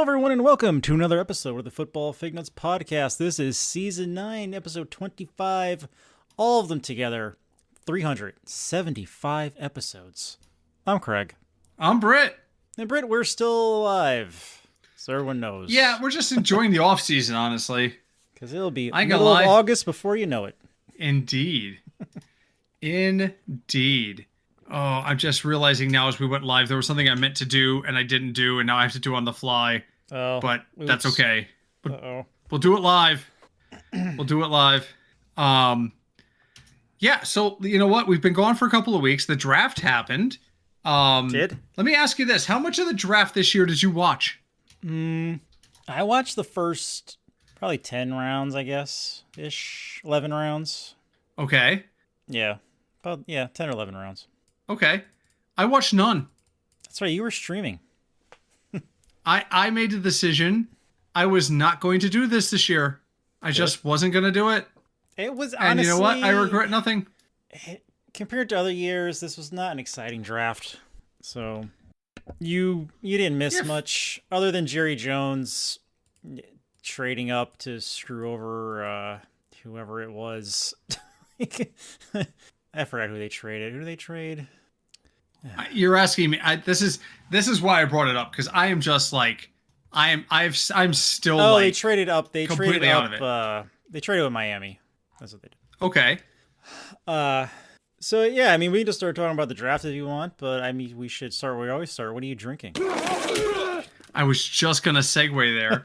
everyone, and welcome to another episode of the Football Fignuts Podcast. This is Season 9, Episode 25, all of them together, 375 episodes. I'm Craig. I'm Britt. And Britt, we're still alive, so everyone knows. Yeah, we're just enjoying the off-season, honestly. Because it'll be middle of August before you know it. Indeed. Indeed. Oh, I'm just realizing now as we went live, there was something I meant to do and I didn't do, and now I have to do on the fly. Oh, but oops. That's okay. Uh-oh. We'll do it live. Yeah, so you know what? We've been gone for a couple of weeks. The draft happened. Did? Let me ask you this. How much of the draft this year did you watch? I watched the first probably 10 rounds, I guess, ish. 11 rounds. Okay. Yeah. 10 or 11 rounds. Okay. I watched none. That's right, you were streaming. I made a decision. I was not going to do this year. I just wasn't going to do it. It was honestly... And you know what? I regret nothing. Compared to other years, this was not an exciting draft. So you didn't miss much other than Jerry Jones trading up to screw over whoever it was. I forgot who they traded. Who did they trade? You're asking me. This is why I brought it up, because I am just like I'm still. Oh, like, they traded up. They completely traded out up. of it. They traded with Miami. That's what they did. Okay. So yeah, I mean, we can just start talking about the draft if you want, but I mean, we should start where we always start. What are you drinking? I was just gonna segue there.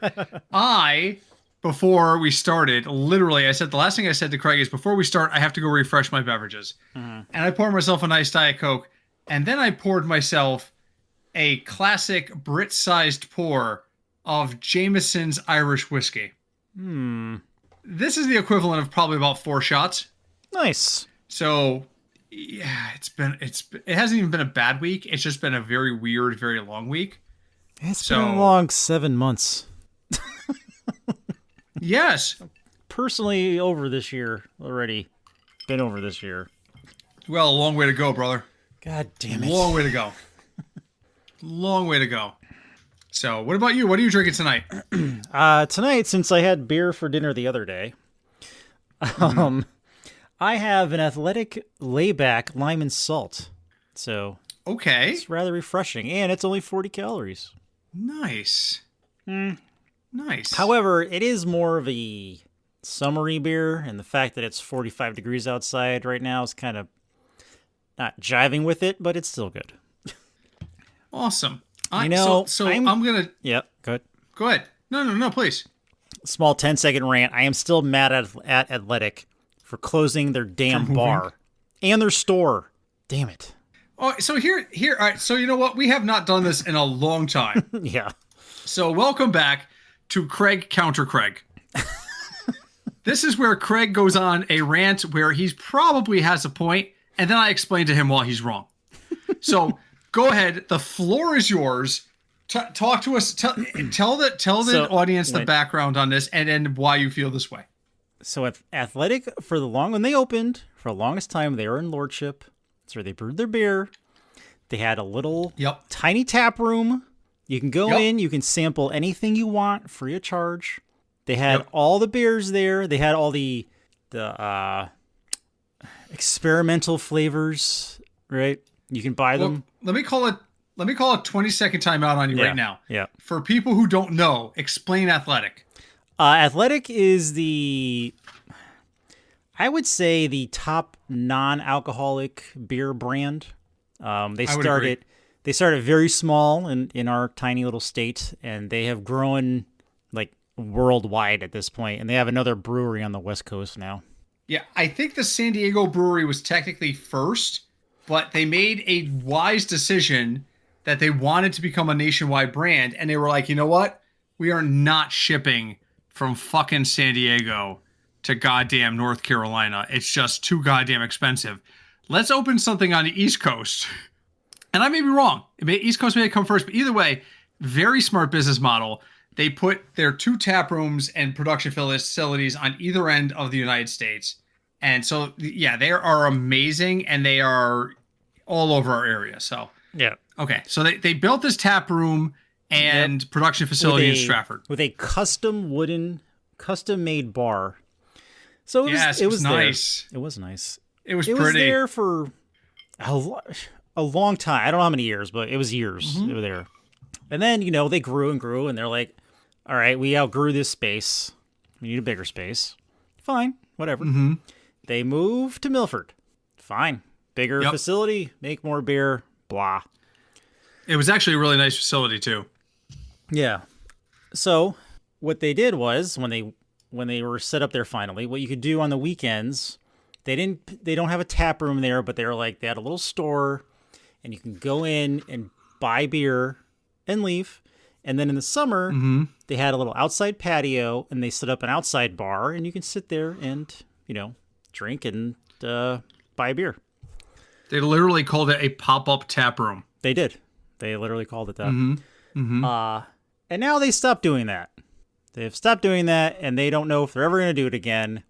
Before we started, literally, I said the last thing I said to Craig is, before we start, I have to go refresh my beverages. And I poured myself a nice Diet Coke, and then I poured myself a classic Brit-sized pour of Jameson's Irish whiskey. This is the equivalent of probably about 4 shots. Nice. So, yeah, it hasn't even been a bad week. It's just been a very weird, very long week. It's been a long 7 months. Yes. Personally over this year already. Been over this year. Well, a long way to go, brother. God damn it. Long way to go. Long way to go. So, what about you? What are you drinking tonight? Tonight, since I had beer for dinner the other day, I have an Athletic Layback Lime and Salt. So, okay. It's rather refreshing, and it's only 40 calories. Nice. Nice. However, it is more of a summery beer, and the fact that it's 45 degrees outside right now is kind of not jiving with it, but it's still good. Awesome. I'm gonna. Yep. Good. Go ahead. No, please. Small 10-second rant. I am still mad at Athletic for closing their damn bar and their store. Damn it. Oh, so here. All right. So you know what? We have not done this in a long time. Yeah. So welcome back to Craig Counter Craig. This is where Craig goes on a rant where he probably has a point, and then I explain to him why he's wrong. So go ahead. The floor is yours. Talk to us. Tell the audience the background on this and why you feel this way. So Athletic, when they opened, for the longest time, they were in Lordship. That's where they brewed their beer. They had a little tiny tap room. You can go in, you can sample anything you want free of charge. They had all the beers there. They had all the experimental flavors, right? You can buy them. Let me call it 20-second timeout on you right now. Yeah. For people who don't know, explain Athletic. Athletic is I would say the top non-alcoholic beer brand. They started very small in our tiny little state, and they have grown like worldwide at this point, and they have another brewery on the West Coast now. Yeah, I think the San Diego brewery was technically first, but they made a wise decision that they wanted to become a nationwide brand, and they were like, you know what? We are not shipping from fucking San Diego to goddamn North Carolina. It's just too goddamn expensive. Let's open something on the East Coast. And I may be wrong. East Coast may come first, but either way, very smart business model. They put their 2 tap rooms and production facilities on either end of the United States. And so, yeah, they are amazing, and they are all over our area. So, yeah. Okay, so they built this tap room and production facility in Stratford. With a custom-made bar. So it was nice. There. It was nice. It was pretty. It was there for a long time. I don't know how many years, but it was years they were there. And then, they grew and grew, and they're like, all right, we outgrew this space. We need a bigger space. Fine, whatever. Mm-hmm. They moved to Milford. Fine. Bigger facility, make more beer, blah. It was actually a really nice facility, too. Yeah. So what they did was, when they were set up there finally, what you could do on the weekends, they don't have a tap room there, but they had a little store, and you can go in and buy beer and leave. And then in the summer, they had a little outside patio, and they set up an outside bar, and you can sit there and, drink and buy beer. They literally called it a pop-up tap room. They did. They literally called it that. And now they stopped doing that. They've stopped doing that, and they don't know if they're ever going to do it again.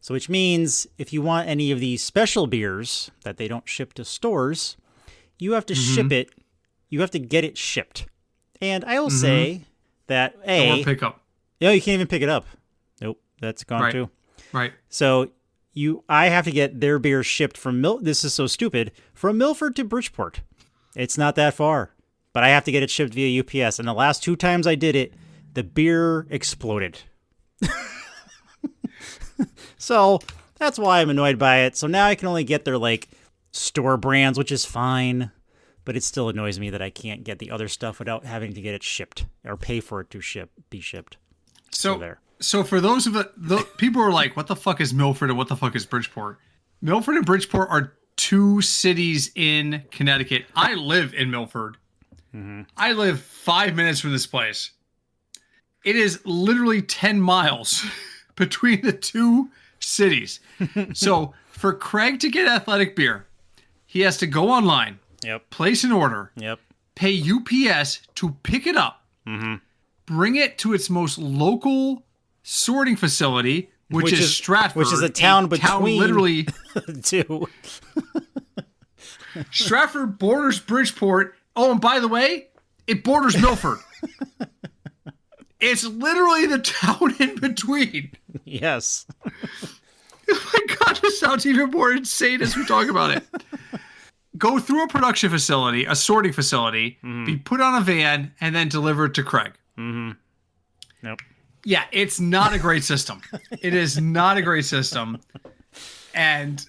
So which means if you want any of these special beers that they don't ship to stores, you have to ship it. You have to get it shipped. And I will say that, or pick up. No, you can't even pick it up. Nope, that's gone too. Right. So I have to get their beer shipped from this is so stupid, from Milford to Bridgeport. It's not that far, but I have to get it shipped via UPS. And the last 2 times I did it, the beer exploded. So that's why I'm annoyed by it. So now I can only get their store brands, which is fine, but it still annoys me that I can't get the other stuff without having to get it shipped or pay for it to be shipped. So for those of the people who are like, what the fuck is Milford and what the fuck is Bridgeport? Milford and Bridgeport are 2 cities in Connecticut. I live in Milford. I live 5 minutes from this place. It is literally 10 miles between the 2 cities. So for Craig to get athletic beer, he has to go online, place an order, pay UPS to pick it up, bring it to its most local sorting facility, which is Stratford, which is a town between literally 2. Stratford borders Bridgeport. Oh, and by the way, it borders Milford. It's literally the town in between. Yes. Oh my God, this sounds even more insane as we talk about it. Go through a production facility, a sorting facility, be put on a van, and then delivered to Craig. Nope. Yeah, it's not a great system. It is not a great system. And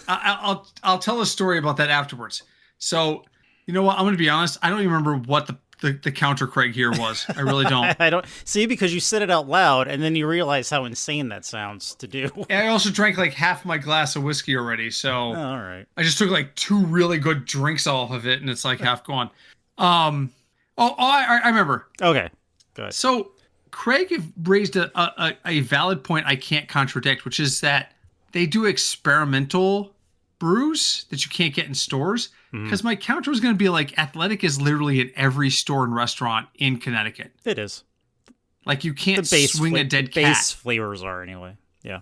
I'll tell a story about that afterwards. So, you know what? I'm going to be honest. I don't even remember what the counter Craig here was. I really don't. I don't see, because you said it out loud and then you realize how insane that sounds to do. And I also drank half my glass of whiskey already. So all right. I just took 2 really good drinks off of it, and it's half gone. I remember. Okay. Good. So Craig raised a valid point I can't contradict, which is that they do experimental brews that you can't get in stores. Because my counter was going to be Athletic is literally in every store and restaurant in Connecticut. It is. You can't swing a dead cat. Base flavors are anyway. Yeah.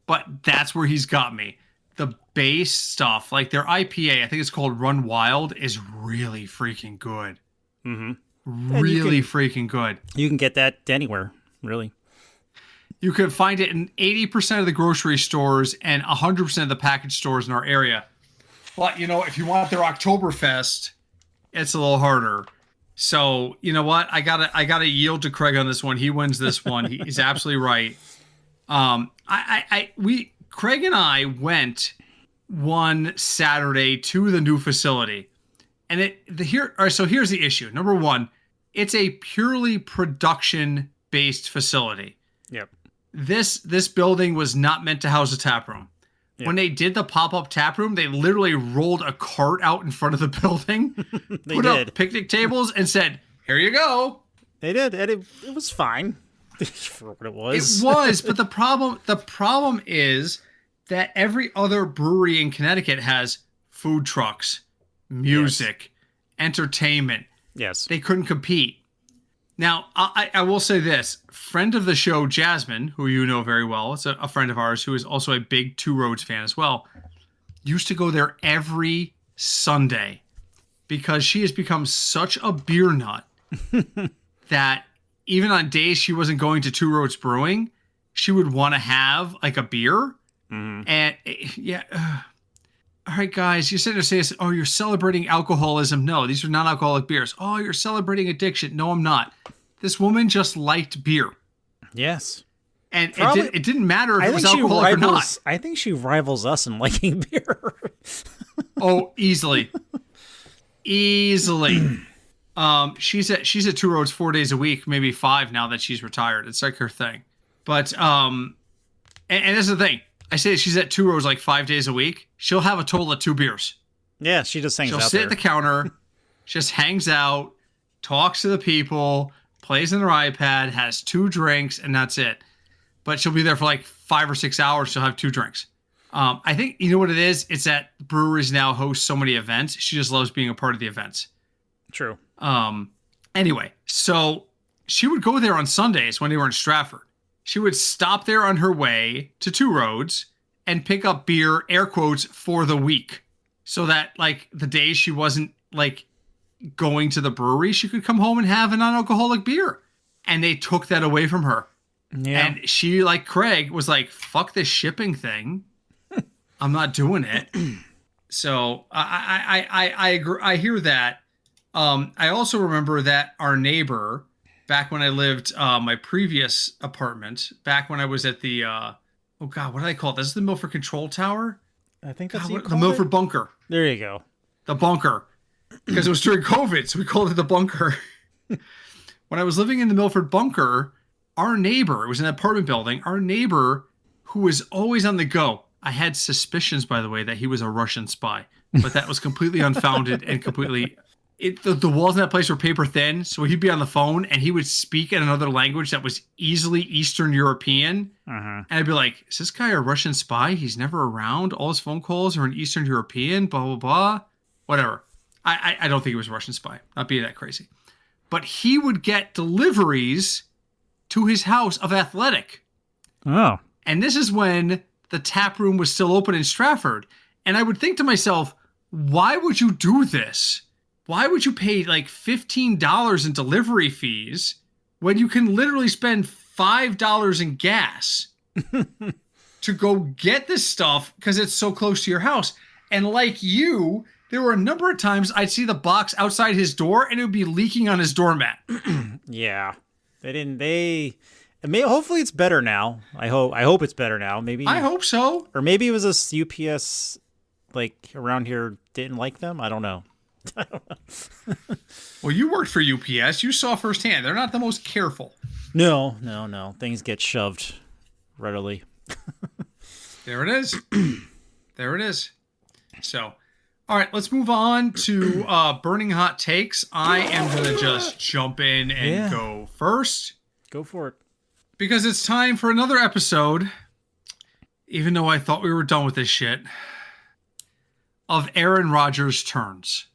But that's where he's got me. The base stuff, their IPA, I think it's called Run Wild, is really freaking good. Really freaking good. You can get that anywhere, really. You can find it in 80% of the grocery stores and 100% of the package stores in our area. But, if you want their Oktoberfest, it's a little harder. So, you know what? I gotta yield to Craig on this one. He wins this one. He's absolutely right. Craig and I went one Saturday to the new facility. And so here's the issue. Number one, it's a purely production-based facility. Yep. This building was not meant to house a tap room. Yep. When they did the pop-up tap room, they literally rolled a cart out in front of the building, put up picnic tables, and said, "Here you go." They did, and it was fine for what it was. It was, but the problem is that every other brewery in Connecticut has food trucks, music, entertainment. Yes. They couldn't compete. Now, I will say this. Friend of the show, Jasmine, who you know very well, it's a friend of ours who is also a big Two Roads fan as well, used to go there every Sunday because she has become such a beer nut that even on days she wasn't going to Two Roads Brewing, she would want to have like a beer. Mm-hmm. And yeah. All right, guys, you're sitting there saying, oh, you're celebrating alcoholism. No, these are non-alcoholic beers. Oh, you're celebrating addiction. No, I'm not. This woman just liked beer. Yes. And it didn't matter if it was alcoholic or not. I think she rivals us in liking beer. Oh, easily. Easily. She's at Two Roads 4 days a week, maybe 5 now that she's retired. It's like her thing. But, and this is the thing. I say she's at Two Roads like 5 days a week. She'll have a total of 2 beers. Yeah, she just hangs out there. She'll sit at the counter, just hangs out, talks to the people, plays on her iPad, has 2 drinks, and that's it. But she'll be there for like 5 or 6 hours. She'll have 2 drinks. I think, you know what it is? It's that breweries now host so many events. She just loves being a part of the events. True. Anyway, so she would go there on Sundays when they were in Stratford. She would stop there on her way to Two Roads and pick up beer, air quotes, for the week. So that, like, the days she wasn't, like, going to the brewery, she could come home and have a non-alcoholic beer. And they took that away from her. Yeah. And she, like Craig, was like, fuck this shipping thing. I'm not doing it. So I agree. I hear that. I also remember that our neighbor, back when I lived my previous apartment, back when I was at the, oh God, what do they call it? This is the Milford Control Tower? I think that's the Milford Bunker. There you go. The bunker. Because it was during COVID, so we called it the bunker. When I was living in the Milford Bunker, our neighbor, it was an apartment building, our neighbor, who was always on the go. I had suspicions, by the way, that he was a Russian spy, but that was completely unfounded and completely... The walls in that place were paper thin, so he'd be on the phone and he would speak in another language that was easily Eastern European. And I'd be like, is this guy a Russian spy? He's never around. All his phone calls are in Eastern European, blah, blah, blah. Whatever. I don't think he was a Russian spy. Not being that crazy. But he would get deliveries to his house of Athletic. Oh. And this is when the tap room was still open in Stratford. And I would think to myself, why would you do this? Why would you pay like $15 in delivery fees when you can literally spend $5 in gas to go get this stuff because it's so close to your house? And like you, there were a number of times I'd see the box outside his door and it would be leaking on his doormat. Yeah. Hopefully it's better now. I hope it's better now. Maybe. I hope so. Or maybe it was a UPS like around here didn't like them. I don't know. Well, you worked for UPS. You saw firsthand. They're not the most careful. No. Things get shoved readily. There it is. There it is. So, all right, let's move on to Burning Hot Takes. I am going to just jump in and go first. Go for it. Because it's time for another episode, even though I thought we were done with this shit, of Aaron Rodgers' turns.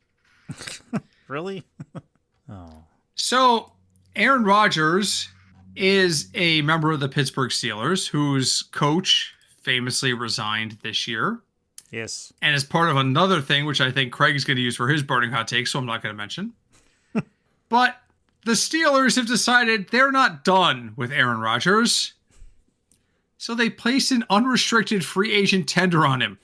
Really? Oh. So, Aaron Rodgers is a member of the Pittsburgh Steelers whose coach famously resigned this year. Yes. And as part of another thing, which I think Craig's going to use for his burning hot take, so I'm not going to mention. But the Steelers have decided they're not done with Aaron Rodgers. So they placed an unrestricted free agent tender on him.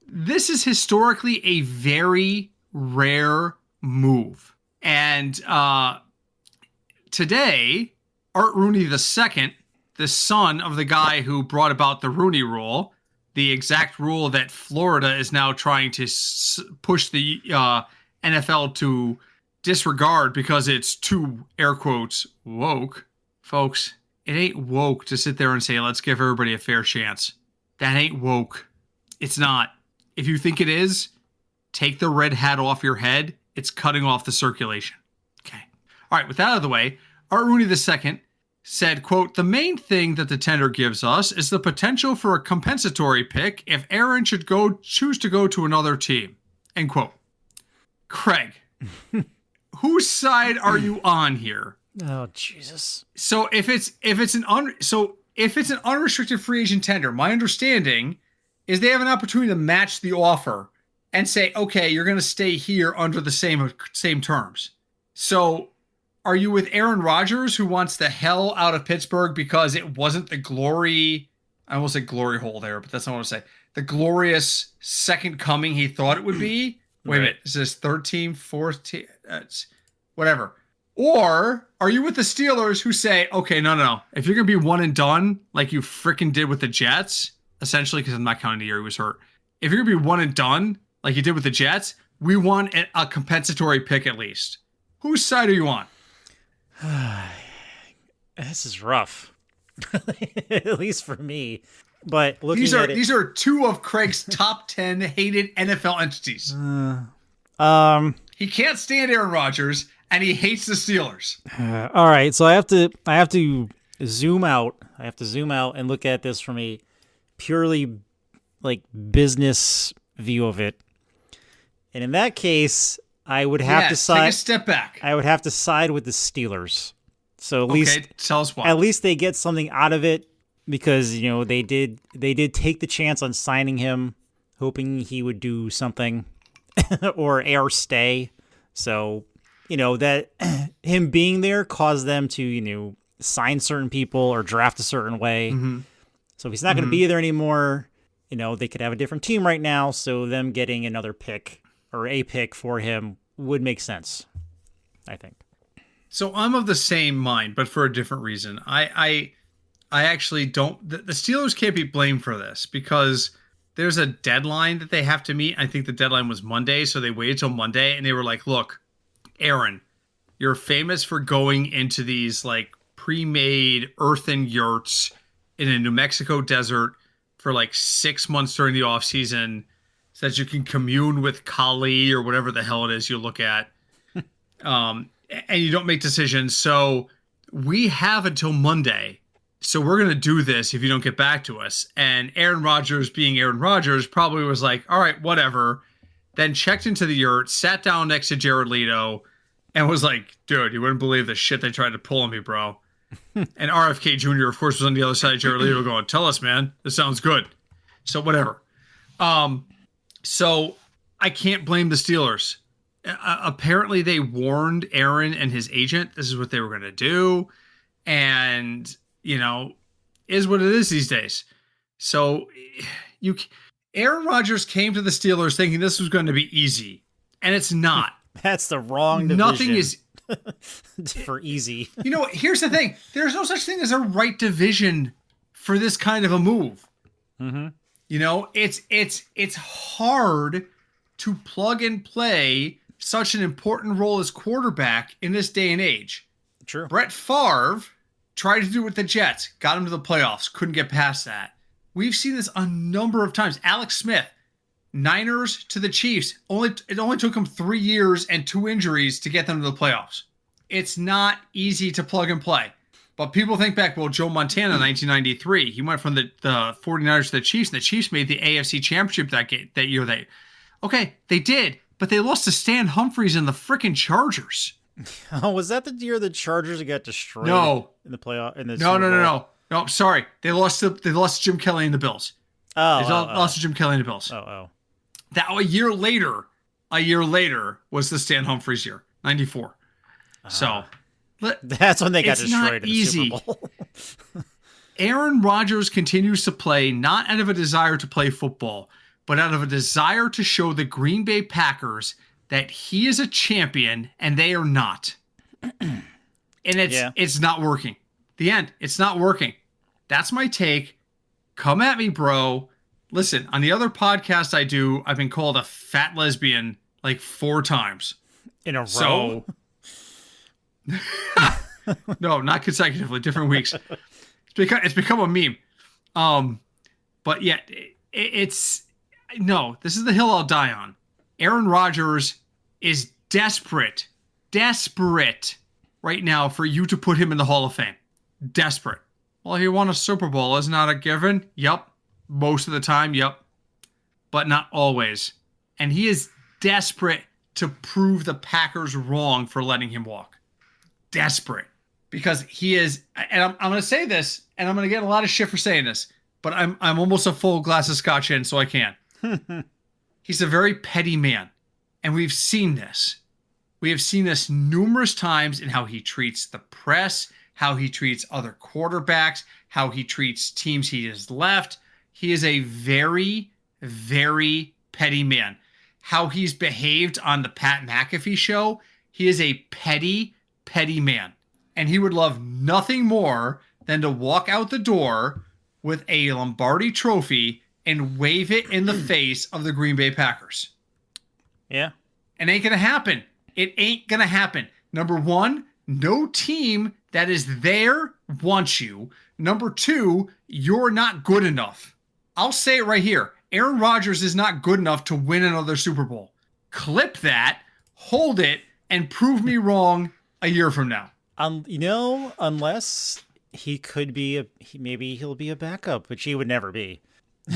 This is historically a very rare move. And today, Art Rooney II, the son of the guy who brought about the Rooney Rule, the exact rule that Florida is now trying to push the NFL to disregard because it's too, air quotes, woke. Folks, it ain't woke to sit there and say, let's give everybody a fair chance. That ain't woke. It's not. If you think it is, take the red hat off your head. It's cutting off the circulation. Okay. All right, with that out of the way, Art Rooney II said, quote, the main thing that the tender gives us is the potential for a compensatory pick if Aaron should choose to go to another team, end quote. Craig, whose side are you on here? Oh, Jesus. So if it's an unrestricted free agent tender, my understanding is they have an opportunity to match the offer and say, okay, you're going to stay here under the same terms. So are you with Aaron Rodgers, who wants the hell out of Pittsburgh because it wasn't the glory? I almost said glory hole there, but that's not what I want to say. The glorious second coming he thought it would be. Wait a minute. Is this third team, fourth team? Whatever. Or are you with the Steelers, who say, okay, no. If you're going to be one and done, like you freaking did with the Jets, essentially, because I'm not counting the year he was hurt. If you're going to be one and done, like you did with the Jets, we want a compensatory pick at least. Whose side are you on? This is rough. At least for me. But these are two of Craig's top 10 hated NFL entities. He can't stand Aaron Rodgers, and he hates the Steelers. All right, so I have to zoom out. I have to zoom out and look at this from a purely like business view of it. And in that case, I would have to side. Take a step back. I would have to side with the Steelers. So at least tell us why. At least they get something out of it, because they did take the chance on signing him, hoping he would do something or stay. So that him being there caused them to sign certain people or draft a certain way. Mm-hmm. So if he's not going to be there anymore, they could have a different team right now. So them getting another pick or a pick for him would make sense, I think. So I'm of the same mind, but for a different reason. I actually don't. The Steelers can't be blamed for this because there's a deadline that they have to meet. I think the deadline was Monday, so they waited till Monday, and they were like, look, Aaron, you're famous for going into these like pre-made earthen yurts in a New Mexico desert for like 6 months during the off season so that you can commune with Kali or whatever the hell it is you look at. And you don't make decisions. So we have until Monday. So we're going to do this if you don't get back to us. And Aaron Rodgers, being Aaron Rodgers, probably was like, all right, whatever. Then checked into the yurt, sat down next to Jared Leto, and was like, dude, you wouldn't believe the shit they tried to pull on me, bro. And RFK Jr., of course, was on the other side of Jared Leto going, tell us, man, this sounds good. So whatever. So I can't blame the Steelers. Apparently they warned Aaron and his agent this is what they were going to do. And, is what it is these days. So Aaron Rodgers came to the Steelers thinking this was going to be easy. And it's not. That's the wrong division. Nothing is for easy. Here's the thing. There's no such thing as a right division for this kind of a move. Mm-hmm. It's hard to plug and play such an important role as quarterback in this day and age. True. Brett Favre tried to do it with the Jets, got him to the playoffs, couldn't get past that. We've seen this a number of times. Alex Smith, Niners to the Chiefs. It only took him 3 years and 2 injuries to get them to the playoffs. It's not easy to plug and play. But people think back, well, Joe Montana in 1993, he went from the 49ers to the Chiefs, and the Chiefs made the AFC Championship that year. They did, but they lost to Stan Humphries and the freaking Chargers. Oh, was that the year the Chargers got destroyed? No. In the playoff? No, sorry. They lost to Jim Kelly and the Bills. Lost to Jim Kelly and the Bills. That a year later was the Stan Humphries year, 94. So that's when they got destroyed in the easy. Super Bowl. Aaron Rodgers continues to play not out of a desire to play football, but out of a desire to show the Green Bay Packers that he is a champion and they are not. And it's not working. The end. It's not working. That's my take. Come at me, bro. Listen, on the other podcast I do, I've been called a fat lesbian like 4 times. In a row? No, not consecutively, different weeks. It's become a meme. But yeah, this is the hill I'll die on. Aaron Rodgers is desperate right now for you to put him in the Hall of Fame. Desperate. Well, he won a Super Bowl. Isn't that a given? Yep. Most of the time, yep. But not always. And he is desperate to prove the Packers wrong for letting him walk. Desperate. Because he is, and I'm going to say this, and I'm going to get a lot of shit for saying this, but I'm almost a full glass of scotch in, so I can. He's a very petty man. And we've seen this. We have seen this numerous times in how he treats the press, how he treats other quarterbacks, how he treats teams he has left. He is a very, very petty man. How he's behaved on the Pat McAfee show, he is a petty, petty man. And he would love nothing more than to walk out the door with a Lombardi trophy and wave it in the face of the Green Bay Packers. Yeah. It ain't going to happen. It ain't going to happen. Number one, no team that is there wants you. Number two, you're not good enough. I'll say it right here. Aaron Rodgers is not good enough to win another Super Bowl. Clip that, hold it, and prove me wrong a year from now. Unless he could be maybe he'll be a backup, which he would never be.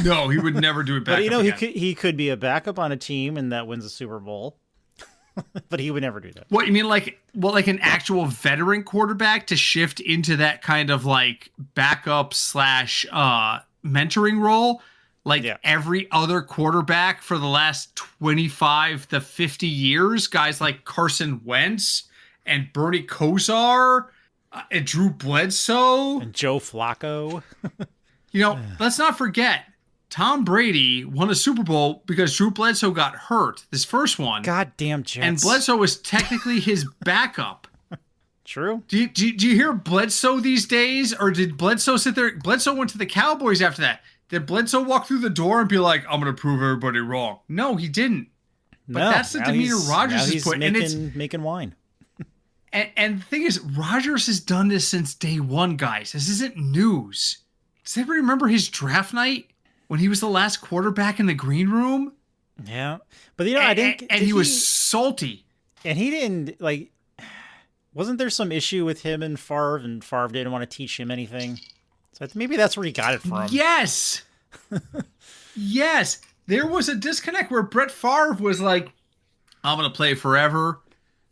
No, he would never do a backup. But he could be a backup on a team and that wins a Super Bowl. But he would never do that. What you mean, like an actual veteran quarterback to shift into that kind of like backup / mentoring role, like every other quarterback for the last 25 to 50 years, guys like Carson Wentz and Bernie Kosar and Drew Bledsoe and Joe Flacco. Let's not forget. Tom Brady won a Super Bowl because Drew Bledsoe got hurt, this first one. Goddamn Jets. And Bledsoe was technically his backup. True. Do you hear Bledsoe these days? Or did Bledsoe sit there? Bledsoe went to the Cowboys after that. Did Bledsoe walk through the door and be like, I'm going to prove everybody wrong? No, he didn't. But that's the demeanor Rodgers has put. Making wine. And the thing is, Rodgers has done this since day one, guys. This isn't news. Does anybody remember his draft night? When he was the last quarterback in the green room? Yeah. But, I think... And he was salty. And he didn't, Wasn't there some issue with him and Favre didn't want to teach him anything? So maybe that's where he got it from. Yes! Yes! There was a disconnect where Brett Favre was like, I'm going to play forever.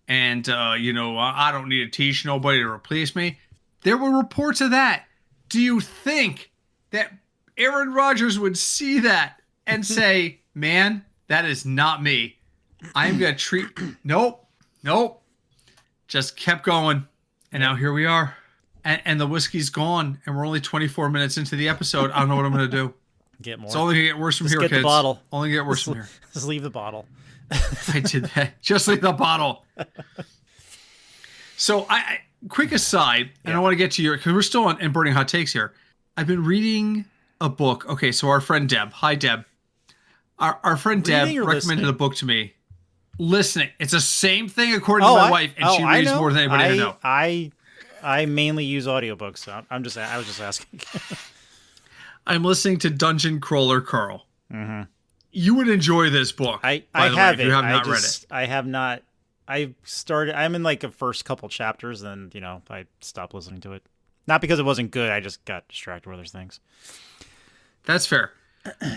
And, I don't need to teach nobody to replace me. There were reports of that. Do you think that Aaron Rodgers would see that and say, man, that is not me. I'm going to treat... Nope. Just kept going. And now here we are. And the whiskey's gone. And we're only 24 minutes into the episode. I don't know what I'm going to do. Get more. It's only going to get worse from Just here, get kids. the bottle. Only get worse from here. Just leave the bottle. I did that. Just leave the bottle. So, quick aside, and I want to get to because we're still in Burning Hot Takes here. I've been reading a book. Okay, so our friend Deb. Hi, Deb. Our friend Deb recommended a book to me. Listening. It's the same thing according to my wife, and she reads more than anybody I know. I mainly use audiobooks, so I was just asking. I'm listening to Dungeon Crawler Carl. Mm-hmm. You would enjoy this book. I have it. You have not read it. I have not. I'm in the first couple chapters, then I stopped listening to it. Not because it wasn't good. I just got distracted with other things. That's fair.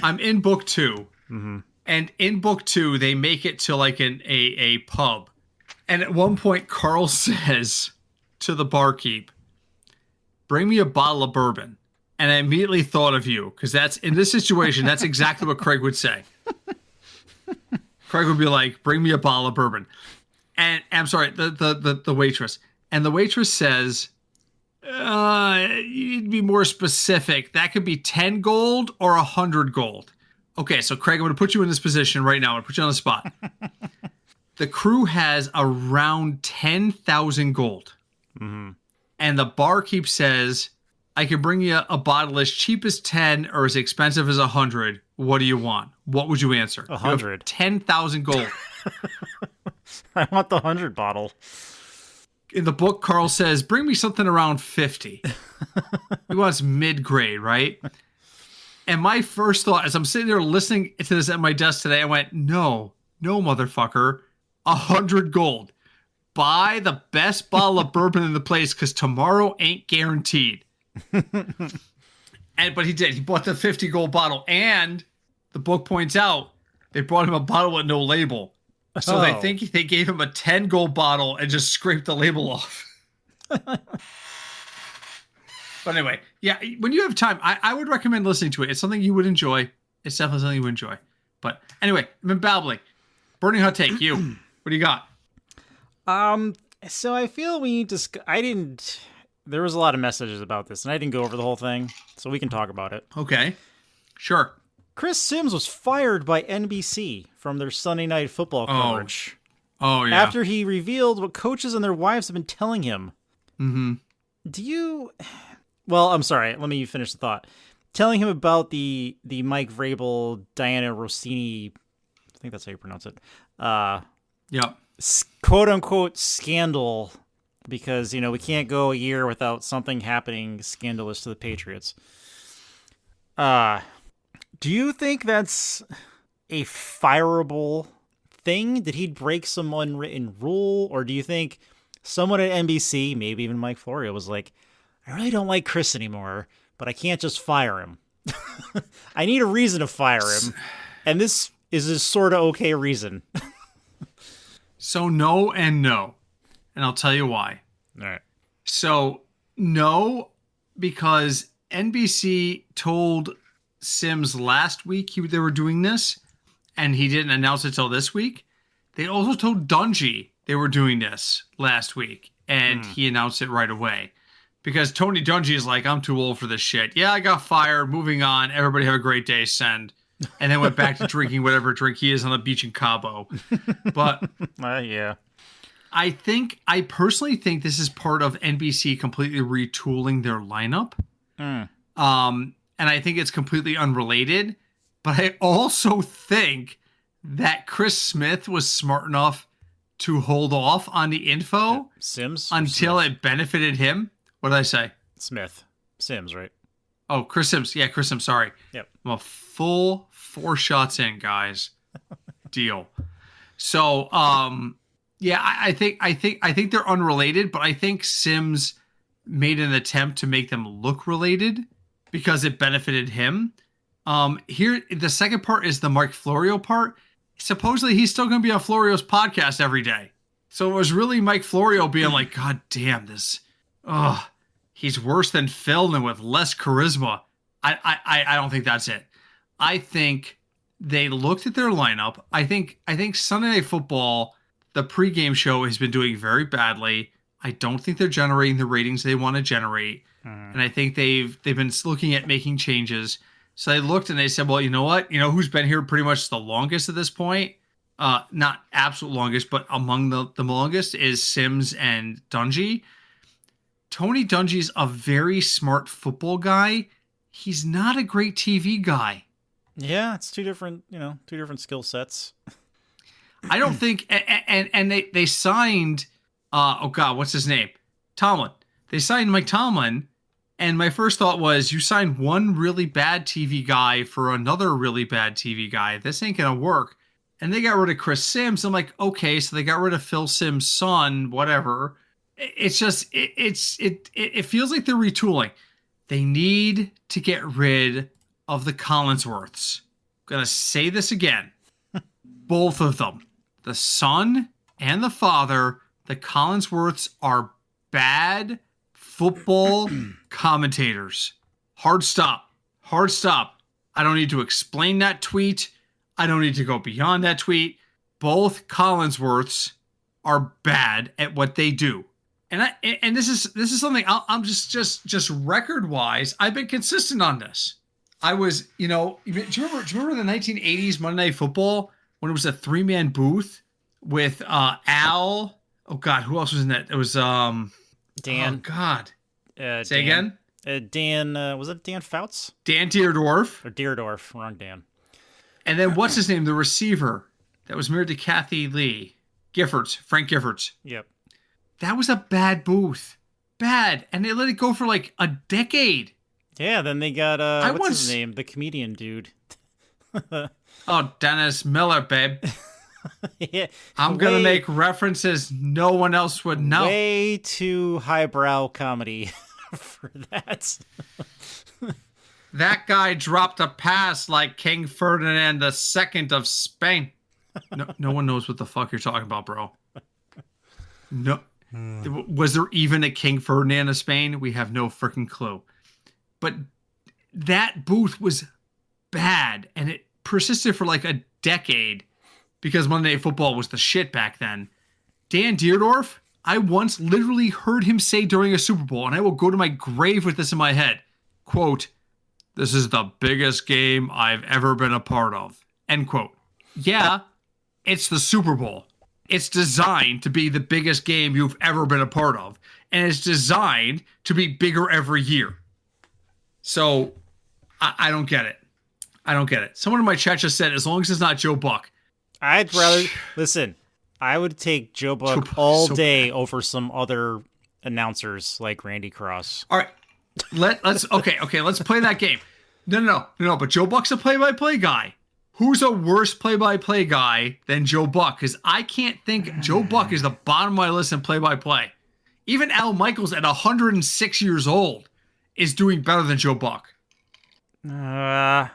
I'm in book 2. Mm-hmm. And in book 2, they make it to a pub. And at one point, Carl says to the barkeep, bring me a bottle of bourbon. And I immediately thought of you, because that's in this situation, that's exactly what Craig would say. Craig would be like, bring me a bottle of bourbon. And I'm sorry, the waitress. And the waitress says, you need to be more specific. That could be 10 gold or 100 gold. Okay, so Craig, I'm going to put you in this position right now. I'm going to put you on the spot. The crew has around 10,000 gold. Mm-hmm. And the barkeep says, I can bring you a bottle as cheap as 10 or as expensive as 100. What do you want? What would you answer? 100. 10,000 gold. I want the 100 bottle. In the book, Carl says, bring me something around 50. He wants mid-grade, right? And my first thought, as I'm sitting there listening to this at my desk today, I went, no, motherfucker, 100 gold. Buy the best bottle of bourbon in the place because tomorrow ain't guaranteed. But he did. He bought the 50 gold bottle. And the book points out they brought him a bottle with no label. So they think they gave him a 10 gold bottle and just scraped the label off. But anyway, yeah, when you have time, I would recommend listening to it. It's something you would enjoy. It's definitely something you would enjoy. But anyway, I've been babbling. Burning Hot Take, you. What do you got? So I feel we need to. There was a lot of messages about this, and I didn't go over the whole thing, so we can talk about it. Okay. Sure. Chris Sims was fired by NBC from their Sunday Night Football coverage. Oh, yeah. After he revealed what coaches and their wives have been telling him. Mm-hmm. Well, I'm sorry. Let me finish the thought. Telling him about the Mike Vrabel, Diana Rossini, I think that's how you pronounce it. Yeah. Quote unquote scandal, because we can't go a year without something happening scandalous to the Patriots. Do you think that's a fireable thing? Did he break some unwritten rule, or do you think someone at NBC, maybe even Mike Florio, was like, I really don't like Chris anymore, but I can't just fire him. I need a reason to fire him, and this is a sort of okay reason. So no and no, and I'll tell you why. All right. So no, because NBC told Sims last week they were doing this, and he didn't announce it till this week. They also told Dungy they were doing this last week, and he announced it right away. Because Tony Dungy is like, I'm too old for this shit. Yeah, I got fired. Moving on. Everybody have a great day. Send. And then went back to drinking whatever drink he is on the beach in Cabo. But yeah. I personally think this is part of NBC completely retooling their lineup. And I think it's completely unrelated. But I also think that Chris Smith was smart enough to hold off on the info Sims until it benefited him. What did I say? Sims, right? Oh, Chris Sims. Yeah, Chris Sims. Sorry. Yep. I'm a full 4 shots in, guys. Deal. So, yeah, I think they're unrelated, but I think Sims made an attempt to make them look related because it benefited him. Here, the second part is the Mike Florio part. Supposedly, he's still going to be on Florio's podcast every day. So it was really Mike Florio being like, God damn this. Ugh, he's worse than Phil and with less charisma. I don't think that's it. I think they looked at their lineup. I think Sunday Night Football, the pregame show, has been doing very badly. I don't think they're generating the ratings they want to generate. And I think they've been looking at making changes. So they looked and they said, well, you know what? You know who's been here pretty much the longest at this point? Not absolute longest, but among the longest is Sims and Dungy. Tony Dungy's a very smart football guy. He's not a great TV guy. Yeah, it's two different skill sets. I don't think, and they signed, oh God, what's his name? Tomlin. They signed Mike Tomlin, and my first thought was, you signed one really bad TV guy for another really bad TV guy. This ain't gonna work. And they got rid of Chris Sims. I'm like, okay, so they got rid of Phil Sims' son, whatever. It's just, it feels like they're retooling. They need to get rid of the Collinsworths. I'm going to say this again. Both of them, the son and the father, the Collinsworths are bad football commentators. Hard stop. Hard stop. I don't need to explain that tweet. I don't need to go beyond that tweet. Both Collinsworths are bad at what they do. And this is something I'm just record wise. I've been consistent on this. I was, do you remember the 1980s Monday Night Football when it was a 3-man booth with Al? Oh God, who else was in that? It was Dan. Oh God. Say Dan, again. Dan. Was it Dan Fouts? Dan Deerdorf. Or Deerdorf? Wrong Dan. And then what's his name? The receiver that was married to Kathy Lee. Frank Giffords. Yep. That was a bad booth. And they let it go for like a decade. Yeah, then they got, what's his name? The comedian dude. Oh, Dennis Miller, babe. Yeah. I'm going to make references no one else would know. Way too highbrow comedy for that. That guy dropped a pass like King Ferdinand II of Spain. No one knows what the fuck you're talking about, bro. No. Was there even a King Ferdinand of Spain? We have no freaking clue. But that booth was bad, and it persisted for like a decade because Monday Night Football was the shit back then. Dan Dierdorf, I once literally heard him say during a Super Bowl, and I will go to my grave with this in my head, quote, "This is the biggest game I've ever been a part of," end quote. Yeah, it's the Super Bowl. It's designed to be the biggest game you've ever been a part of, and it's designed to be bigger every year. So, I don't get it. I don't get it. Someone in my chat just said, as long as it's not Joe Buck. I'd rather, listen, I would take Joe Buck all day over some other announcers like Randy Cross. All right. Let's play that game. No, but Joe Buck's a play-by-play guy. Who's a worse play-by-play guy than Joe Buck? Because I can't think Joe Buck is the bottom of my list in play-by-play. Even Al Michaels at 106 years old is doing better than Joe Buck. I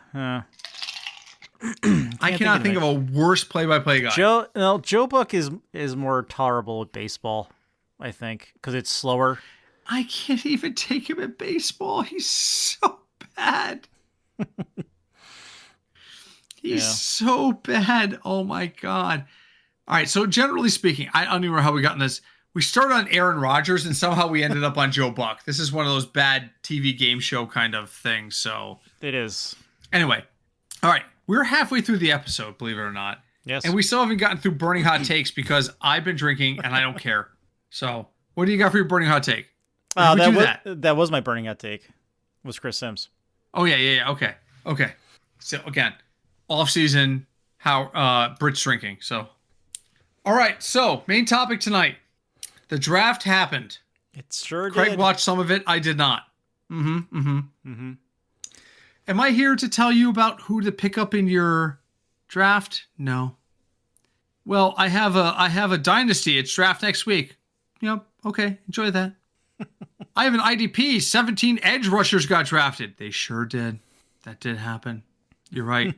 cannot think of a worse play-by-play guy. Joe Buck is more tolerable at baseball, I think, because it's slower. I can't even take him at baseball. He's so bad. He's so bad. Oh my God. All right. So generally speaking, I don't even know how we got in this. We started on Aaron Rodgers and somehow we ended up on Joe Buck. This is one of those bad TV game show kind of things. So it is. Anyway. All right. We're halfway through the episode, believe it or not. Yes. And we still haven't gotten through burning hot takes because I've been drinking and I don't care. So what do you got for your burning hot take? That was my burning hot take. Was Chris Sims. Oh yeah. Okay. So again, off season, how Britt's drinking. So, all right. So main topic tonight, the draft happened. It sure Craig did. watched some of it. I did not. Am I here to tell you about who to pick up in your draft? No. Well, I have a dynasty. It's draft next week. Yep. Okay. Enjoy that. I have an IDP. 17 edge rushers got drafted. They sure did. That did happen. You're right.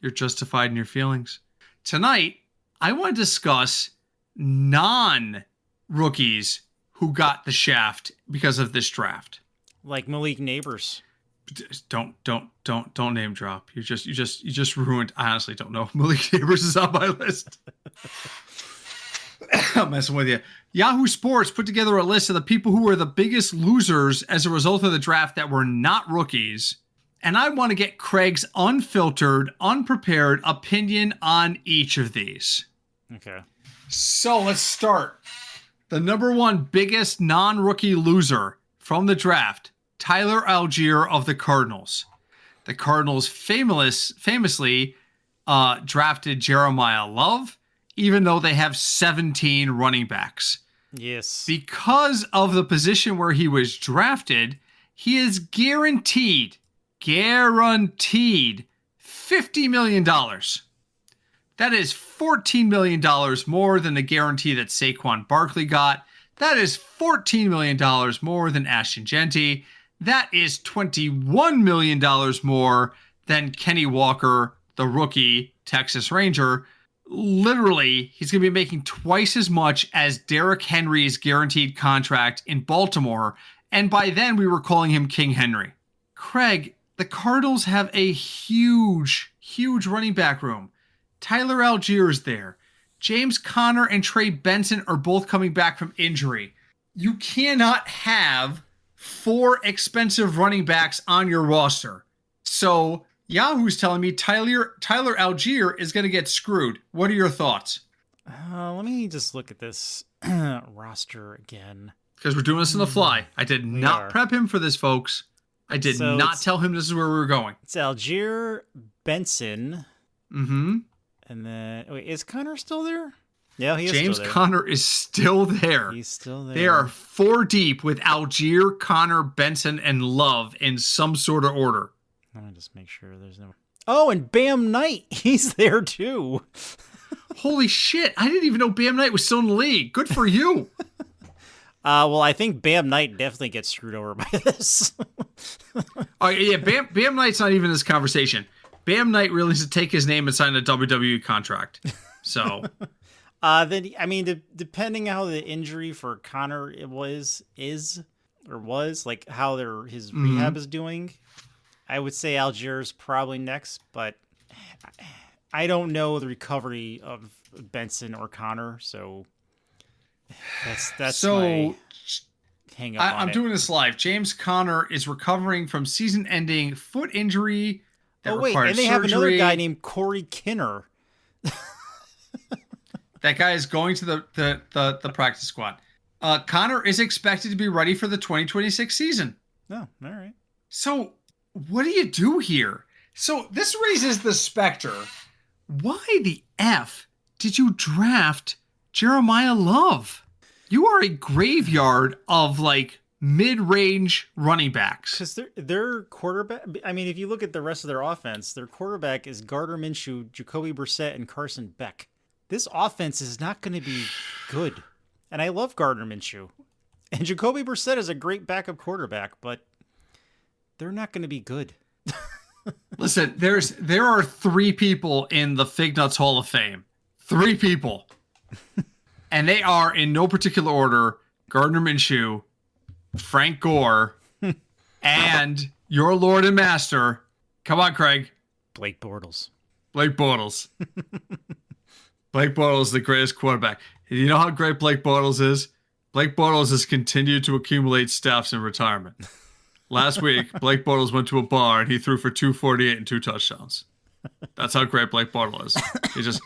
You're justified in your feelings. Tonight, I want to discuss non-rookies who got the shaft because of this draft. Like Malik Neighbors. Don't name drop. You just ruined. I honestly don't know. Malik Neighbors is on my list. I'm messing with you. Yahoo Sports put together a list of the people who were the biggest losers as a result of the draft that were not rookies. And I want to get Craig's unfiltered, unprepared opinion on each of these. Okay. So let's start. The number one biggest non-rookie loser from the draft, Tyler Algier of the Cardinals. The Cardinals famously drafted Jeremiah Love, even though they have 17 running backs. Yes. Because of the position where he was drafted, he is guaranteed $50 million. That is $14 million more than the guarantee that Saquon Barkley got. That is $14 million more than Ashton Genty. That is $21 million more than Kenny Walker, the rookie Texas Ranger. Literally, he's going to be making twice as much as Derrick Henry's guaranteed contract in Baltimore. And by then, we were calling him King Henry. Craig, the Cardinals have a huge running back room. Tyler Algier is there. James Conner and Trey Benson are both coming back from injury. You cannot have 4 expensive running backs on your roster. So Yahoo's telling me Tyler Algier is going to get screwed. What are your thoughts? Let me just look at this roster again. Because we're doing this on the fly. I did not prep him for this, folks. I did not tell him this is where we were going. It's Algier, Benson. Mm-hmm. And then, wait, is Connor still there? Yeah, he is James still there. Conner is still there. He's still there. They are 4 deep with Algier, Connor, Benson, and Love in some sort of order. Let me just make sure there's no... Oh, and Bam Knight. He's there, too. Holy shit. I didn't even know Bam Knight was still in the league. Good for you. Well, I think Bam Knight definitely gets screwed over by this. Oh, yeah, Bam Knight's not even in this conversation. Bam Knight really needs to take his name and sign a WWE contract. So... Then I mean, depending how the injury for Connor was like how his rehab is doing, I would say Algier's probably next, but I don't know the recovery of Benson or Connor, so That's so. My hang up I'm doing this live. James Conner is recovering from season-ending foot injury that required and they surgery. have another guy named Corey Kinner. That guy is going to the practice squad. Conner is expected to be ready for the 2026 season. Oh, all right. So what do you do here? So this raises the specter. Why the F did you draft Jeremiah Love? You are a graveyard of like mid-range running backs. Because their quarterback, I mean, if you look at the rest of their offense, their quarterback is Gardner Minshew, Jacoby Brissett, and Carson Beck. This offense is not going to be good. And I love Gardner Minshew. And Jacoby Brissett is a great backup quarterback, but they're not going to be good. Listen, there are 3 people in the Fignuts Hall of Fame. 3 people. And they are, in no particular order, Gardner Minshew, Frank Gore, and your Lord and Master. Come on, Craig. Blake Bortles. Blake Bortles. Blake Bortles is the greatest quarterback. And you know how great Blake Bortles is? Blake Bortles has continued to accumulate staffs in retirement. Last week, Blake Bortles went to a bar and he threw for 248 and 2 touchdowns. That's how great Blake Bortles is.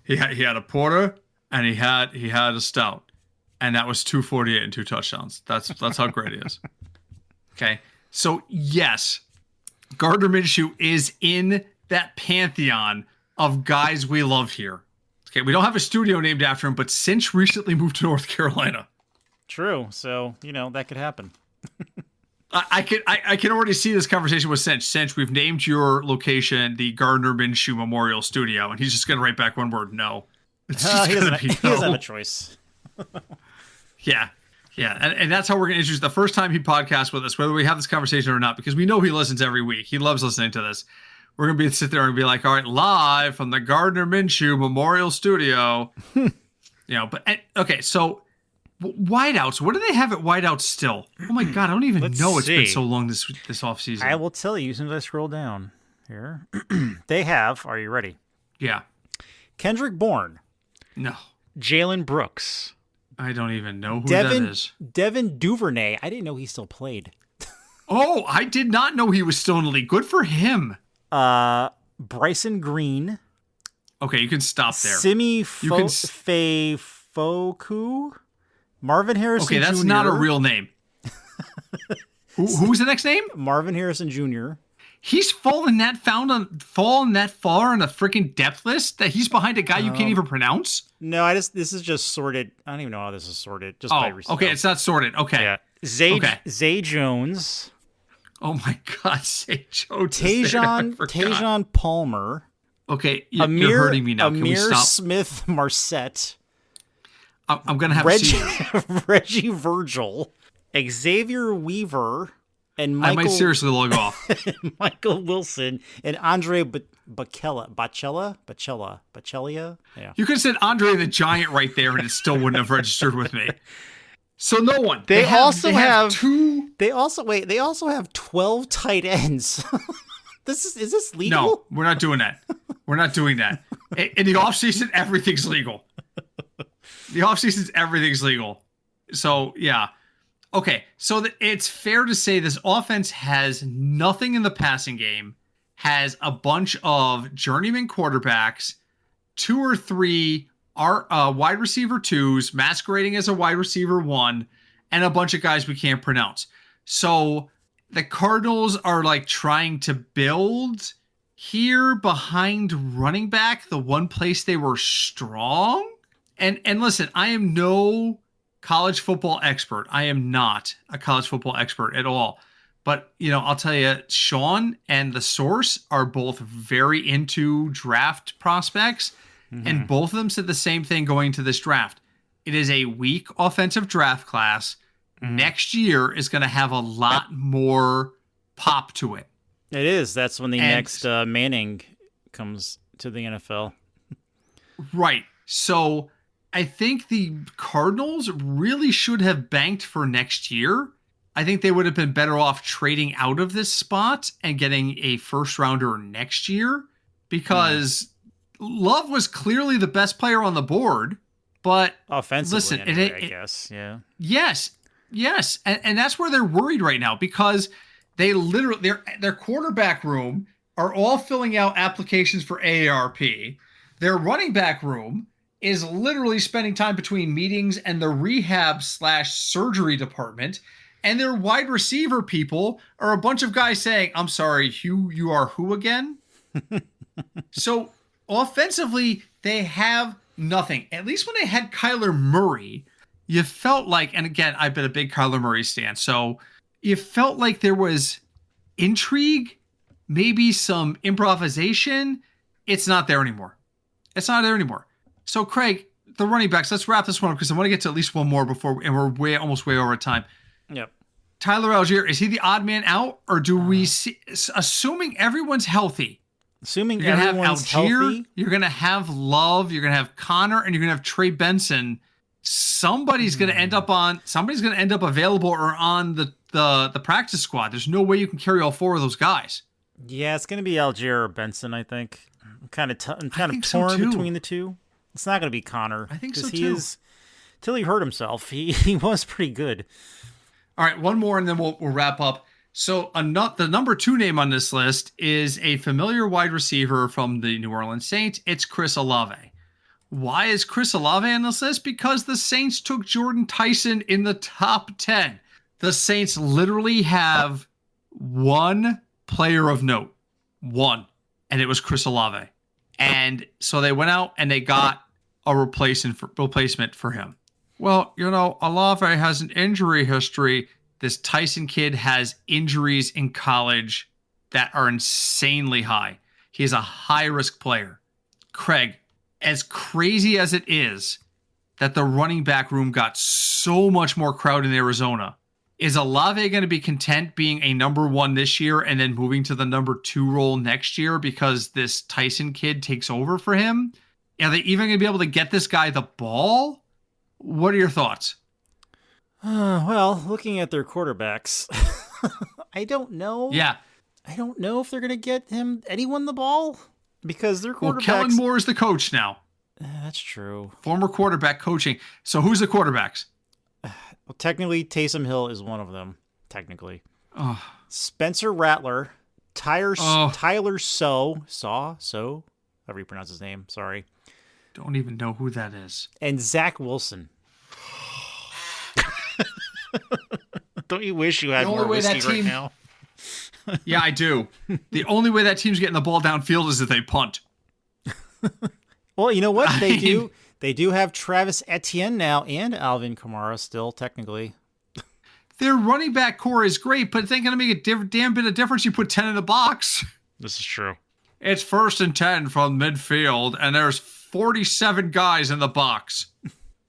He had a porter and he had a stout, and that was 248 and 2 touchdowns. That's how great he is. Okay, so yes, Gardner Minshew is in that pantheon of guys we love here. Okay, we don't have a studio named after him, but Cinch recently moved to North Carolina. True, so that could happen. I can already see this conversation with Cinch. Cinch, we've named your location the Gardner Minshew Memorial Studio, and he's just going to write back one word, no. He doesn't have a choice. Yeah. And that's how we're going to introduce the first time he podcasts with us, whether we have this conversation or not, because we know he listens every week. He loves listening to this. We're going to sit there and be like, all right, live from the Gardner Minshew Memorial Studio. But okay, so wideouts. What do they have at wideouts still? Oh my God, I don't even know. It's been so long this offseason. I will tell you as soon as I scroll down here. They have, are you ready? Yeah. Kendrick Bourne. No. Jalen Brooks. I don't even know who that is. Devin Duvernay. I didn't know he still played. Oh, I did not know he was still in the league. Good for him. Bryson Green. Okay, you can stop there. Simi Foku. Marvin Harrison Jr. Okay, that's not a real name. Who's the next name? Marvin Harrison Jr. He's fallen that far on the freaking depth list that he's behind a guy you can't even pronounce? No, this is just sorted. I don't even know how this is sorted. Just by okay, it's not sorted. Okay. Yeah. Zay Jones. Oh my God, Zay Jones. Tajon Palmer. Okay, you're hurting me now. Can we stop? Smith Marset. I'm going to have Reggie Virgil. Xavier Weaver. And Michael, I might seriously log off. Michael Wilson and Andre Bacella. Yeah. You could have said Andre the Giant right there, and it still wouldn't have registered with me. So no one. They also have 12 tight ends. Is this legal? No, we're not doing that. We're not doing that. In the offseason, everything's legal. Everything's legal. So yeah. Okay, so it's fair to say this offense has nothing in the passing game, has a bunch of journeyman quarterbacks, 2 or 3 wide receiver 2s masquerading as a wide receiver 1, and a bunch of guys we can't pronounce. So the Cardinals are like trying to build here behind running back, the one place they were strong. And listen, I am no college football expert. I am not a college football expert at all. But, I'll tell you, Sean and the Source are both very into draft prospects. Mm-hmm. And both of them said the same thing going into this draft. It is a weak offensive draft class. Mm-hmm. Next year is going to have a lot more pop to it. It is. That's when the next Manning comes to the NFL. Right. So I think the Cardinals really should have banked for next year. I think they would have been better off trading out of this spot and getting a first rounder next year, because Love was clearly the best player on the board. But offensively, listen, anyway, I guess. Yeah. Yes. And that's where they're worried right now because they literally, their quarterback room are all filling out applications for AARP. Their running back room is literally spending time between meetings and the rehab/surgery department. And their wide receiver people are a bunch of guys saying, I'm sorry, you are who again? So offensively, they have nothing. At least when they had Kyler Murray, you felt like, and again, I've been a big Kyler Murray stan, so you felt like there was intrigue, maybe some improvisation. It's not there anymore. So Craig, the running backs, let's wrap this one up because I want to get to at least one more before, and we're almost way over time. Yep. Tyler Algier, is he the odd man out, or do we see, assuming everyone's healthy? Assuming you're gonna everyone's have Algier, healthy, you're gonna have Love, you're gonna have Connor, and you're gonna have Trey Benson. Somebody's gonna end up available or on the practice squad. There's no way you can carry all four of those guys. Yeah, it's gonna be Algier or Benson. I think. I'm kind of torn so between the two. It's not gonna be Connor. I think so he too. Till he hurt himself, he was pretty good. All right, one more, and then we'll wrap up. So the number 2 name on this list is a familiar wide receiver from the New Orleans Saints. It's Chris Olave. Why is Chris Olave on this list? Because the Saints took Jordan Tyson in the top 10. The Saints literally have one player of note. One. And it was Chris Olave. And so they went out and they got a replacement for him. Well, Olave has an injury history. This Tyson kid has injuries in college that are insanely high. He is a high-risk player. Craig, as crazy as it is that the running back room got so much more crowded in Arizona, is Olave going to be content being a number 1 this year and then moving to the number 2 role next year because this Tyson kid takes over for him? Are they even going to be able to get this guy the ball? What are your thoughts? Well, looking at their quarterbacks, I don't know. Yeah. I don't know if they're going to get anyone the ball because their quarterbacks. Well, Kellen Moore is the coach now. That's true. Former quarterback coaching. So who's the quarterbacks? Well, technically, Taysom Hill is one of them. Technically. Oh. Spencer Rattler, Tyler So, however you pronounce his name. Sorry. Don't even know who that is. And Zach Wilson. Don't you wish you had more whiskey right now? Yeah, I do. The only way that team's getting the ball downfield is if they punt. Well, you know what? They do have Travis Etienne now and Alvin Kamara still, technically. Their running back core is great, but it ain't going to make a damn bit of difference. You put 10 in the box. This is true. It's 1st and 10 from midfield, and there's 47 guys in the box.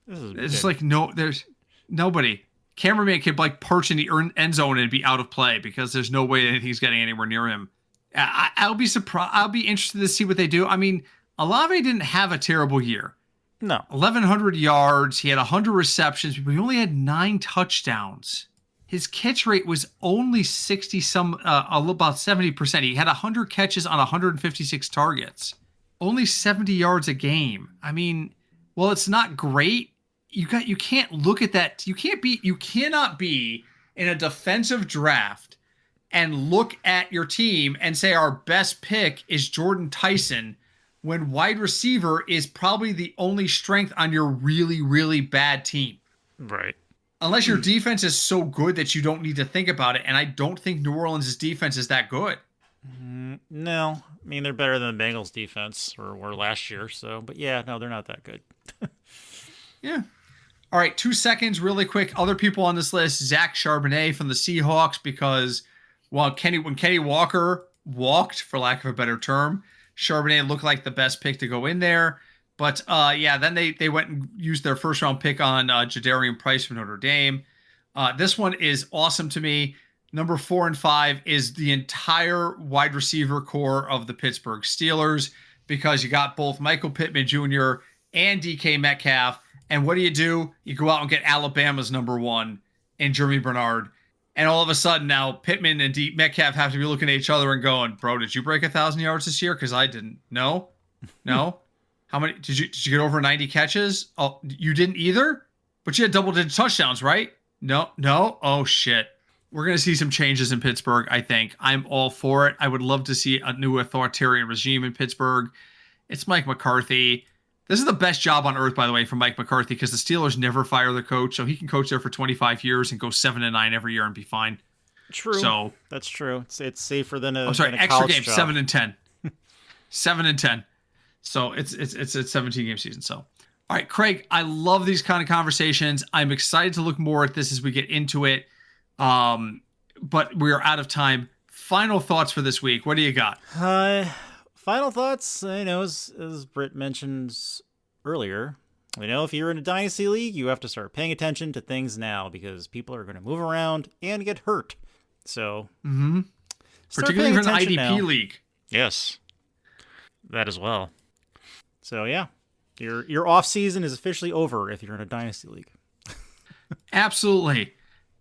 It's like, there's nobody. Cameraman could perch in the end zone and be out of play because there's no way anything's getting anywhere near him. I'll be surprised. I'll be interested to see what they do. I mean, Olave didn't have a terrible year. No. 1,100 yards. He had 100 receptions, but he only had 9 touchdowns. His catch rate was only about 70%. He had 100 catches on 156 targets. Only 70 yards a game. I mean, well, it's not great. You can't look at that. You cannot be in a defensive draft and look at your team and say our best pick is Jordan Tyson when wide receiver is probably the only strength on your really, really bad team. Right. Unless your defense is so good that you don't need to think about it. And I don't think New Orleans' defense is that good. No. I mean, they're better than the Bengals' defense or were last year. So, but yeah, no, they're not that good. Yeah. All right, 2 seconds, really quick. Other people on this list, Zach Charbonnet from the Seahawks, because when Kenny Walker walked, for lack of a better term, Charbonnet looked like the best pick to go in there. But then they went and used their first round pick on Jadarian Price from Notre Dame. This one is awesome to me. Number 4 and 5 is the entire wide receiver core of the Pittsburgh Steelers because you got both Michael Pittman Jr. and DK Metcalf. And what do? You go out and get Alabama's number 1 in Jeremy Bernard. And all of a sudden now Pittman and Metcalf have to be looking at each other and going, bro, did you break 1,000 yards this year? Because I didn't. No. How many did you get over 90 catches? Oh, you didn't either? But you had double-digit touchdowns, right? No. Oh, shit. We're going to see some changes in Pittsburgh, I think. I'm all for it. I would love to see a new authoritarian regime in Pittsburgh. It's Mike McCarthy. This is the best job on earth, by the way, for Mike McCarthy, because the Steelers never fire their coach, so he can coach there for 25 years and go 7-9 every year and be fine. True. So that's true. It's safer than a. I'm sorry, than a extra game, 7-10, 7-10. So it's a 17-game season. So, all right, Craig, I love these kind of conversations. I'm excited to look more at this as we get into it. But we are out of time. Final thoughts for this week. What do you got? Final thoughts. As Britt mentions earlier, if you're in a dynasty league, you have to start paying attention to things now because people are going to move around and get hurt. So, particularly for an IDP now. league. Yes, that as well. So yeah, your off season is officially over if you're in a dynasty league. Absolutely.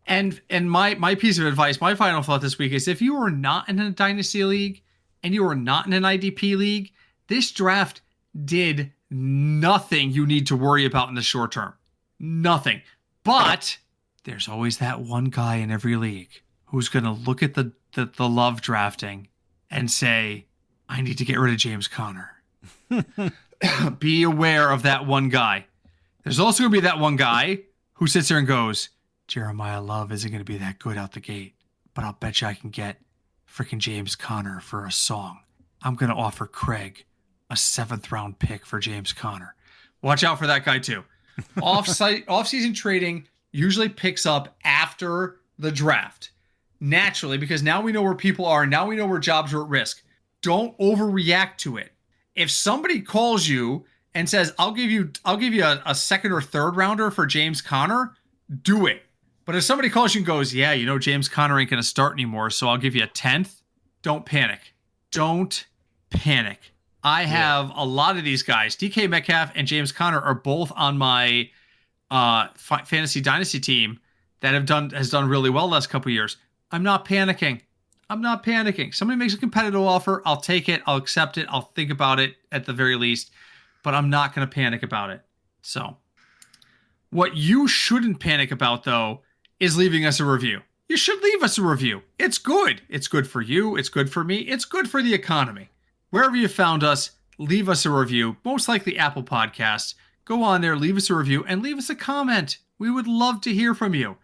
And my piece of advice, my final thought this week is if you are not in a dynasty league and you are not in an IDP league, this draft did nothing you need to worry about in the short term. Nothing. But there's always that one guy in every league who's going to look at the love drafting and say, I need to get rid of James Conner. Be aware of that one guy. There's also going to be that one guy who sits there and goes, Jeremiah Love isn't going to be that good out the gate, but I'll bet you I can get freaking James Conner for a song. I'm going to offer Craig a 7th round pick for James Conner. Watch out for that guy too. Off-season trading usually picks up after the draft. Naturally, because now we know where people are. Now we know where jobs are at risk. Don't overreact to it. If somebody calls you and says, I'll give you a 2nd or 3rd rounder for James Conner, do it. But if somebody calls you and goes, yeah, James Conner ain't going to start anymore, so I'll give you a 10th, don't panic. Don't panic. I have a lot of these guys. DK Metcalf and James Conner are both on my fantasy dynasty team that has done really well the last couple of years. I'm not panicking. Somebody makes a competitive offer. I'll take it. I'll accept it. I'll think about it at the very least, but I'm not going to panic about it. So what you shouldn't panic about, though, is leaving us a review. You should leave us a review. It's good. It's good for you. It's good for me. It's good for the economy. Wherever you found us, leave us a review. Most likely Apple Podcasts. Go on there, leave us a review, and leave us a comment. We would love to hear from you.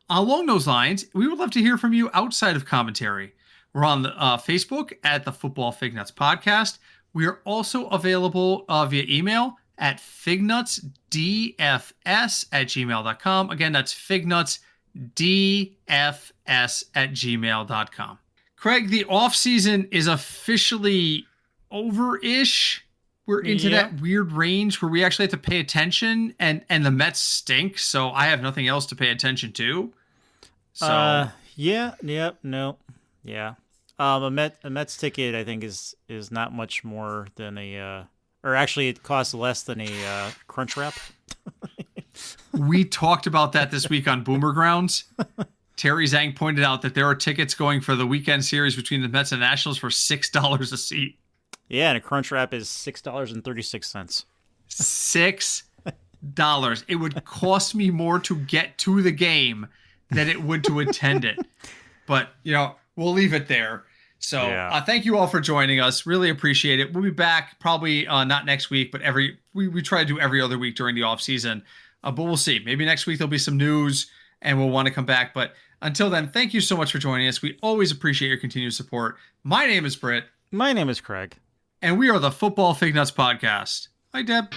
Along those lines, we would love to hear from you outside of commentary. We're on the Facebook at the Football Fignuts Podcast. We are also available via email at fignutsdfs@gmail.com. Again, that's fignutsdfs@gmail.com. Craig, the off-season is officially over-ish. We're into that weird range where we actually have to pay attention, and the Mets stink, so I have nothing else to pay attention to. So a Mets ticket I think is not much more than or actually it costs less than a Crunch Wrap. We talked about that this week on Boomer Grounds. Terry Zhang pointed out that there are tickets going for the weekend series between the Mets and Nationals for $6 a seat. Yeah, and a Crunch Wrap is $6.36. $6. It would cost me more to get to the game than it would to attend it. But, we'll leave it there. So thank you all for joining us. Really appreciate it. We'll be back probably not next week, but we try to do every other week during the off season. But we'll see. Maybe next week there'll be some news and we'll want to come back. But until then, thank you so much for joining us. We always appreciate your continued support. My name is Britt. My name is Craig. And we are the Football Fignuts Podcast. Hi, Deb.